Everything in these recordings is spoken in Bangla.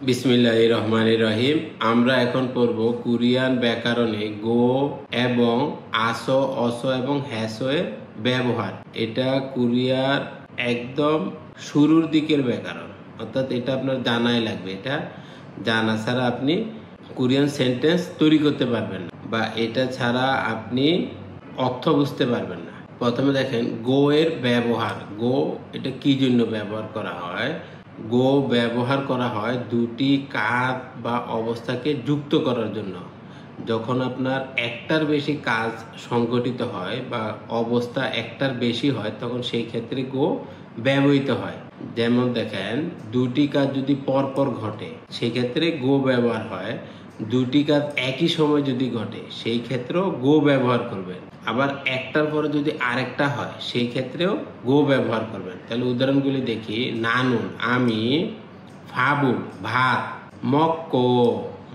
বিসমিল্লাহির রহমানির রহিম। আমরা এখন পড়ব কোরিয়ান ব্যাকরণে গো এবং আসো, অসো এবং হ্যাসো এর ব্যবহার। এটা কোরিয়ার একদম শুরুর দিকের ব্যাকরণ, অর্থাৎ এটা আপনার জানাই লাগবে। এটা জানা ছাড়া আপনি কোরিয়ান সেন্টেন্স তৈরি করতে পারবেন না, বা এটা ছাড়া আপনি অর্থ বুঝতে পারবেন না। প্রথমে দেখেন গো এর ব্যবহার। গো এটা কি জন্য ব্যবহার করা হয়? গো ব্যবহার করা হয় দুটি কাজ বা অবস্থাকে যুক্ত করার জন্য। যখন আপনার একটার বেশি কাজ সংঘটিত হয় বা অবস্থা একটার বেশি হয়, তখন সেই ক্ষেত্রে গো ব্যবহৃত হয়। যেমন দেখেন, দুটি কাজ যদি পরপর ঘটে সেই ক্ষেত্রে গো ব্যবহার হয়। দুটি কাজ একই সময় যদি ঘটে সেই ক্ষেত্রেও গো ব্যবহার করবেন। আবার একটার পরে যদি আরেকটা হয় সেই ক্ষেত্রেও গো ব্যবহার করবেন। তাহলে উদাহরণগুলি দেখি। নানুন আমি, ফাবুল ভাত, মক্কো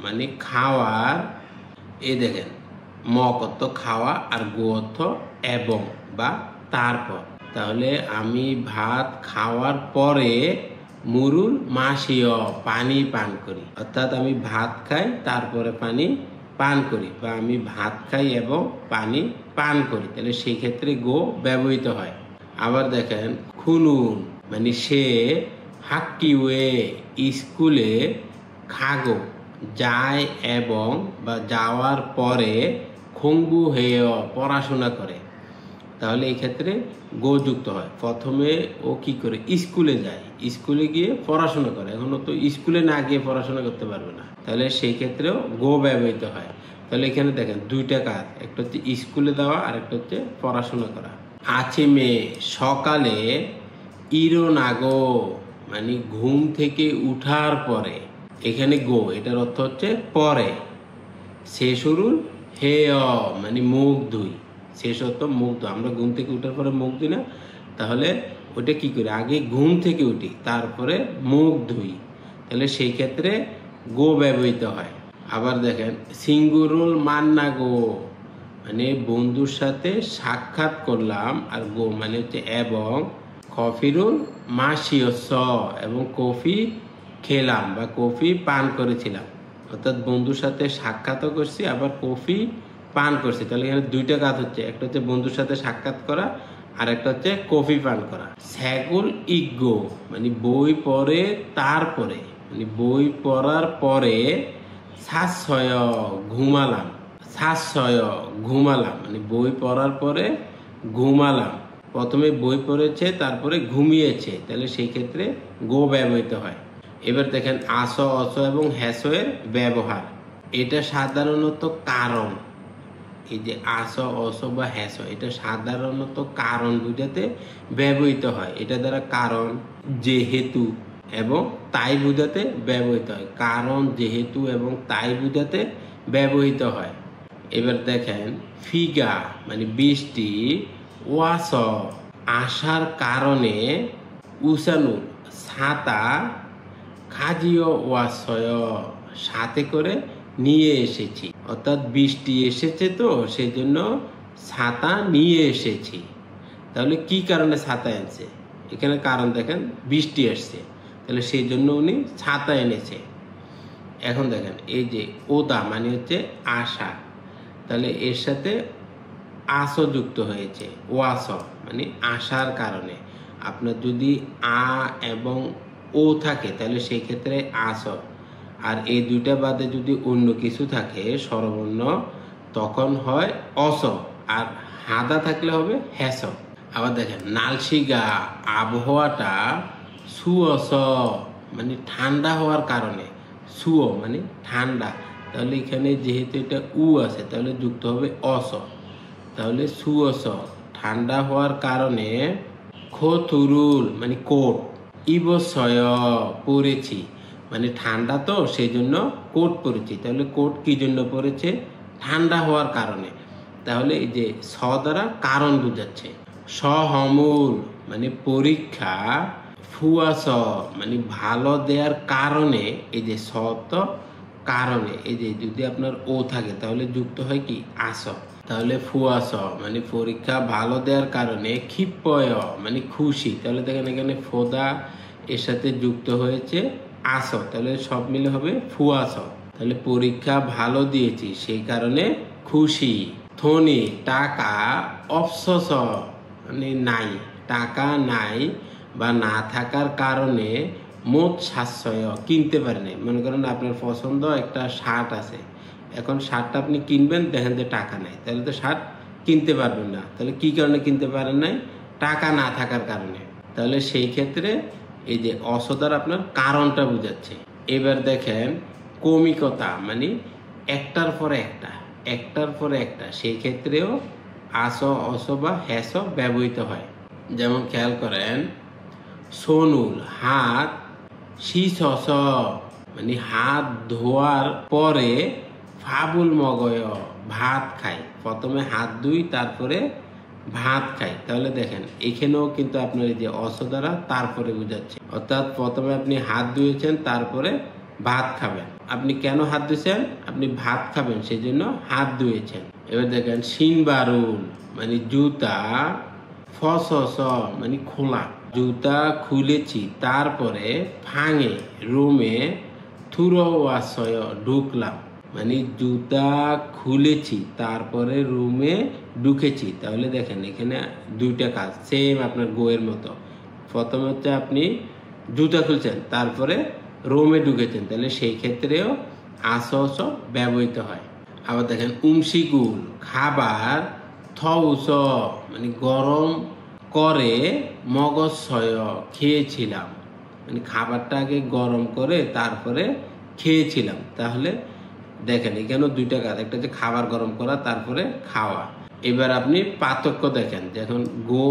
মানে খাওয়ার। এই দেখেন, মক অর্থ খাওয়া আর গো অর্থ এবং বা তারপর। তাহলে আমি ভাত খাওয়ার পরে মুরুল মাসিও পানি পান করি, অর্থাৎ আমি ভাত খাই তারপরে পানি পান করি, বা আমি ভাত খাই এবং পানি পান করি। তাহলে সেই ক্ষেত্রে গো ব্যবহৃত হয়। আবার দেখেন খুনুন মানে সে, হাক্কিওয়ে স্কুলে, খাগো যায় এবং বা যাওয়ার পরে, খংবু হেয় পড়াশোনা করে। তাহলে এই ক্ষেত্রে গো যুক্ত হয়। প্রথমে ও কি করে? স্কুলে যায়, স্কুলে গিয়ে পড়াশোনা করে। এখনো তো স্কুলে না গিয়ে পড়াশোনা করতে পারবে না, তাহলে সেই ক্ষেত্রেও গো ব্যবহৃত হয়। তাহলে এখানে দেখেন দুইটা কাজ, একটা হচ্ছে স্কুলে যাওয়া আর একটা হচ্ছে পড়াশোনা করা। আচিমে সকালে, ইরো নাগো মানে ঘুম থেকে উঠার পরে। এখানে গো এটার অর্থ হচ্ছে পরে। শেষরুল হেয় মানে মুখ ধুই। শেষ অর্থ মুখ ধোয়া। আমরা ঘুম থেকে উঠার পরে মুখ ধুই না, তাহলে ওটা কি করি? আগে ঘুম থেকে উঠি তারপরে মুখ ধুই। তাহলে সেই ক্ষেত্রে গো ব্যবহৃত হয়। আবার দেখেন সিঙ্গুরুল মান্না গো মানে বন্ধুর সাথে সাক্ষাৎ করলাম, আর গো মানে হচ্ছে এবং। কফিরুল মাসিয়স এবং কফি খেলাম বা কফি পান করেছিলাম, অর্থাৎ বন্ধুর সাথে সাক্ষাৎও করছি আবার কফি পান করছি। তাহলে এখানে দুইটা কাজ হচ্ছে, একটা হচ্ছে বন্ধুর সাথে সাক্ষাৎ করা আর একটা হচ্ছে কফি পান করা। স্যাগুল ইগো মানে বই পড়ে তারপরে, মানে বই পড়ার পরে সাশ্রয় ঘুমালাম। সাশ্রয় ঘুমালাম মানে বই পড়ার পরে ঘুমালাম। প্রথমে বই পড়েছে তারপরে ঘুমিয়েছে, তাহলে সেই ক্ষেত্রে গো ব্যবহৃত হয়। এবার দেখেন আসো, অসো এবং হ্যাসো এর ব্যবহার। এটা সাধারণত কারণ। এই যে আসো, অসো বা হ্যাসো, এটা সাধারণত কারণ বুঝাতে ব্যবহৃত হয়। এটা দ্বারা কারণ, যেহেতু এবং তাই বুঝাতে ব্যবহৃত হয়। কারণ, যেহেতু এবং তাই বুঝাতে ব্যবহৃত হয়। এবার দেখেন ফিগা মানে বৃষ্টি, ওয়াস আসার কারণে, উসানু ছাতা, খাজিও ওয়াসয় সাথে করে নিয়ে এসেছি, অর্থাৎ বৃষ্টি এসেছে তো সেই জন্য ছাতা নিয়ে এসেছি। তাহলে কি কারণে ছাতা এনেছে? এখানে কারণ দেখেন বৃষ্টি আসছে, তাহলে সেই জন্য উনি ছাতা এনেছে। এখন দেখেন এই যে ওদা মানে হচ্ছে আশা, তাহলে এর সাথে আসো যুক্ত হয়েছে, ওয়াস মানে আসার কারণে। আপনার যদি আ এবং ও থাকে তাহলে সেই ক্ষেত্রে আস, আর এই দুইটা বাদে যদি অন্য কিছু থাকে স্বরবর্ণ তখন হয় অস, আর হাদা থাকলে হবে হ্যাস। আবার দেখেন নালশিগা আবহাওয়াটা সুয়স মানে ঠান্ডা হওয়ার কারণে, সুয় মানে ঠান্ডা। তাহলে এখানে যেহেতু এটা উ আছে তাহলে যুক্ত হবে অস, তাহলে সুয়স ঠান্ডা হওয়ার কারণে। খোতুরুল মানে কোট, ইবসয় পরেছি মানে ঠান্ডা তো সেই জন্য কোট পরেছি। তাহলে কোট কি জন্য পরেছে? ঠান্ডা হওয়ার কারণে। তাহলে এই যে স দ্বারা কারণ বুঝাচ্ছে। সহমূল মানে পরীক্ষা, ফুয়াস মানে ভালো দেওয়ার কারণে। এই যে স তো কারণে, এই যে যদি আপনার ও থাকে তাহলে যুক্ত হয় কি? আস। তাহলে ফুয়াস মানে পরীক্ষা ভালো দেওয়ার কারণে। ক্ষিপ্পয় মানে খুশি, তাহলে দেখেন এখানে ফোদা এর সাথে যুক্ত হয়েছে আস, তাহলে সব মিলে হবে ফুয়াস। তাহলে পরীক্ষা ভালো দিয়েছি সেই কারণে খুশি। ধনী টাকা অফসস মানে নাই, টাকা নাই বা না থাকার কারণে মোট সাশ্রয় কিনতে পারেন। মনে করেন আপনার পছন্দ একটা শার্ট আছে, এখন শার্টটা আপনি কিনবেন, দেখেন যে টাকা নাই, তাহলে তো শার্ট কিনতে পারবেন না। তাহলে কি কারণে কিনতে পারেন নাই? টাকা না থাকার কারণে। তাহলে সেই ক্ষেত্রে এই যে অসদার আপনার কারণটা বুঝাচ্ছে। এবার দেখেন কমিকতা মানে একটার পরে একটা, একটার পরে একটা, সেই ক্ষেত্রেও আস অস বা হ্যাস ব্যবহৃত হয়। যেমন খেয়াল করেন সোনুল হাত শীষ মানে হাত ধোয়ার পরে ফাবুল মগয় ভাত খাই। প্রথমে হাত ধুই তারপরে ভাত খাই। তাহলে দেখেন এখানেও কিন্তু আপনার এই যে অস দ্বারা তারপরে বুঝাচ্ছে, অর্থাৎ প্রথমে আপনি হাত ধুয়েছেন তারপরে ভাত খাবেন। আপনি কেন হাত ধুয়েছেন? আপনি ভাত খাবেন সেই জন্য হাত ধুয়েছেন। এবার দেখেন সিনবারুল মানে জুতা, ফসস মানে খোলা, জুতা খুলেছি তারপরে ফাঙে রুমে থুরোয়াশয় ঢুকলাম, মানে জুতা খুলেছি তারপরে রুমে ঢুকেছি। তাহলে দেখেন এখানে দুইটা কাজ সেম আপনার গোয়ের মতো। প্রথমে হচ্ছে আপনি জুতা খুলছেন তারপরে রুমে ঢুকেছেন, তাহলে সেই ক্ষেত্রেও আস অস ব্যবহৃত হয়। আবার দেখেন উমশিগুল খাবার থউস মানে গরম করে মগজ খেয়েছিলাম, মানে খাবারটা আগে গরম করে তারপরে খেয়েছিলাম। তাহলে দেখেন এখানেও দুইটা কাজ, একটা হচ্ছে খাবার গরম করা তারপরে খাওয়া। এবার আপনি পার্থক্য দেখেন, যখন গো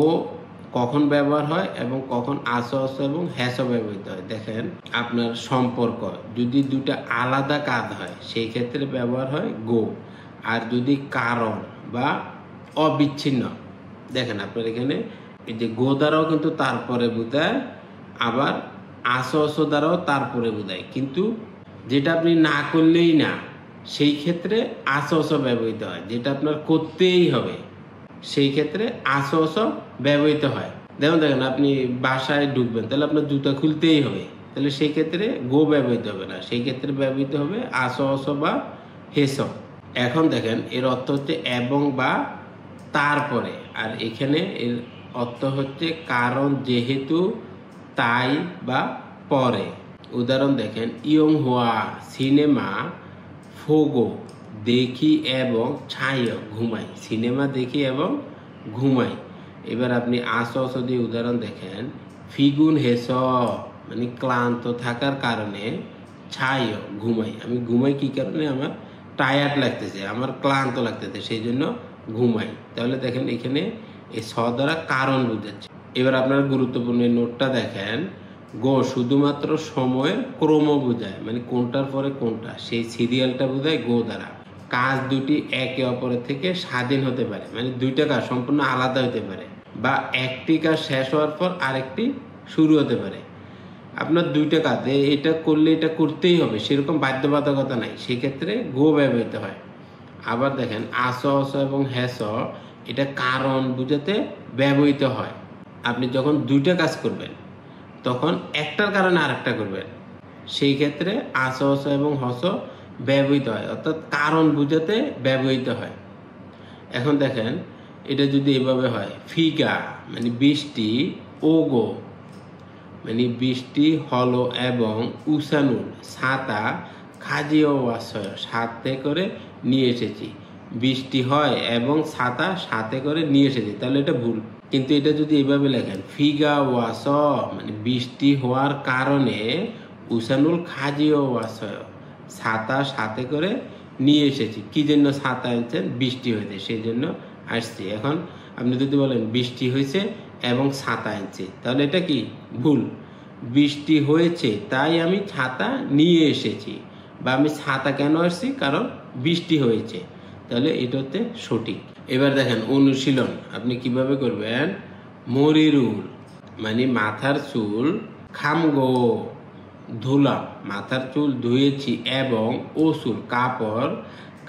কখন ব্যবহার হয় এবং কখন আস অস এবং হ্যাস ব্যবহৃত হয়। দেখেন আপনার সম্পর্ক যদি দুইটা আলাদা কাজ হয় সেই ক্ষেত্রে ব্যবহার হয় গো, আর যদি কারণ বা অবিচ্ছিন্ন, দেখেন আপনার এখানে এই যে গো দ্বারাও কিন্তু তারপরে বোঝায়, আবার আস অস দ্বারাও তারপরে বোঝায়, কিন্তু যেটা আপনি না করলেই না সেই ক্ষেত্রে আস অস ব্যবহৃত হয়, যেটা আপনার করতেই হবে সেই ক্ষেত্রে আস অস ব্যবহৃত হয়। দেখেন আপনি বাসায় ঢুকবেন, তাহলে আপনার জুতা খুলতেই হবে, তাহলে সেই ক্ষেত্রে গো ব্যবহৃত হবে না, সেই ক্ষেত্রে ব্যবহৃত হবে আস অস বা হেস। এখন দেখেন এর অর্থ হচ্ছে এবং বা তারপরে, আর এখানে এর অর্থ হচ্ছে কারণ, যেহেতু, তাই বা পরে। উদাহরণ দেখেন ইয়ং হোয়া সিনেমা ফোগো দেখি এবং ছাই ঘুমাই, সিনেমা দেখি এবং ঘুমাই। এবার আপনি আস অস দিয়ে উদাহরণ দেখেন ফিগুন হেস মানে ক্লান্ত থাকার কারণে, ছাই ঘুমাই, আমি ঘুমাই কি কারণে? আমার টায়ার্ড লাগতেছে, আমার ক্লান্ত লাগতেছে সেই জন্য ঘুমাই। তাহলে দেখেন এখানে এই স দ্বারা কারণ বুঝাচ্ছে। এবার আপনার গুরুত্বপূর্ণ নোটটা দেখেন, গো শুধুমাত্র সময়ের ক্রম বোঝায়, মানে কোনটার পরে কোনটা সেই সিরিয়ালটা বোঝায় গো দ্বারা। কাজ দুটি একে অপরের থেকে স্বাধীন হতে পারে, মানে দুইটা কাজ সম্পূর্ণ আলাদা হতে পারে, বা একটি কাজ শেষ হওয়ার পর আরেকটি শুরু হতে পারে। আপনার দুইটা কাজ এটা করলে এটা করতেই হবে সেরকম বাধ্যবাধকতা নাই, সেক্ষেত্রে গো ব্যবহৃত হয়। আবার দেখেন আস অস এবং হ্যাস এটা কারণ বুঝাতে ব্যবহৃত হয়। আপনি যখন দুইটা কাজ করবেন তখন একটার কারণে আরেকটা করবেন, সেই ক্ষেত্রে আস অস এবং হস ব্যবহৃত হয়, অর্থাৎ কারণ বুঝাতে ব্যবহৃত হয়। এখন দেখেন এটা যদি এভাবে হয় ফিগা মানে বৃষ্টি, ওগো মানে বৃষ্টি হলো এবং উসানুল ছাতা, খাজিও আশ্রয় সাথে করে নিয়ে এসেছি, বৃষ্টি হয় এবং ছাতা সাথে করে নিয়ে এসেছি, তাহলে এটা ভুল। কিন্তু এটা যদি এভাবে লেখেন ফিগা ওয়াস মানে বৃষ্টি হওয়ার কারণে উসানুল খাজিও আশ্রয় ছাতা সাথে করে নিয়ে এসেছি, কি জন্য ছাতা আনছেন? বৃষ্টি হয়েছে সেই জন্য আসছি। এখন আপনি যদি বলেন বৃষ্টি হয়েছে এবং ছাতা আনছে, তাহলে এটা কি? ভুল। বৃষ্টি হয়েছে তাই আমি ছাতা নিয়ে এসেছি, বা আমি ছাতা কেন আসছি? কারণ বৃষ্টি হয়েছে, তাহলে এটা হচ্ছে সঠিক। এবার দেখেন অনুশীলন আপনি কিভাবে করবেন। মরিরুল মানে মাথার চুল, খামগো ধুলাম মাথার চুল ধুয়েছি, এবং ওসুল কাপড়,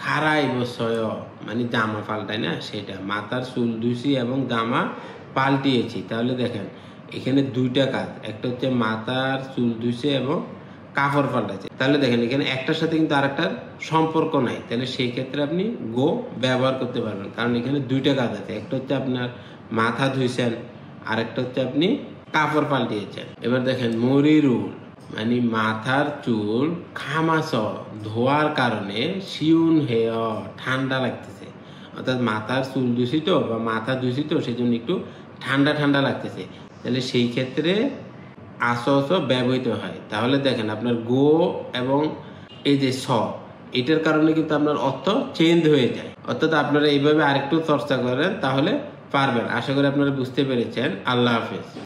খারাই বসয় মানে জামা পাল্টাই না সেটা, মাথার চুল ধুয়েছি এবং জামা পাল্টিয়েছি। তাহলে দেখেন এখানে দুইটা কাজ, একটা হচ্ছে মাথার চুল ধুইছে এবং কাপড় পাল্টাচ্ছে, তাহলে দেখেন এখানে একটার সাথে কিন্তু আরেকটার সম্পর্ক নাই। তাহলে সেই ক্ষেত্রে আপনি গো ব্যবহার করতে পারবেন, কারণ এখানে দুইটা কাজ আছে। একটা হচ্ছে আপনার মাথা ধুইছেন, আরেকটা হচ্ছে আপনি কাপড় পাল্টিয়েছেন। এবার দেখেন মরিরুল মানে মাথার চুল খামাস ধোয়ার কারণে শিউন হেয় ঠান্ডা লাগতেছে, অর্থাৎ মাথার চুল দূষিত বা মাথা দূষিত, সেই জন্য একটু ঠান্ডা ঠান্ডা লাগতেছে। তাহলে সেই ক্ষেত্রে আসো ব্যবহৃত হয়। তাহলে দেখেন আপনার গো এবং এই যে স, এটার কারণে কিন্তু আপনার অর্থ চেঞ্জ হয়ে যায়। অর্থাৎ আপনারা এইভাবে আরেকটু চর্চা করেন, তাহলে পারবেন। আশা করি আপনারা বুঝতে পেরেছেন। আল্লাহ হাফেজ।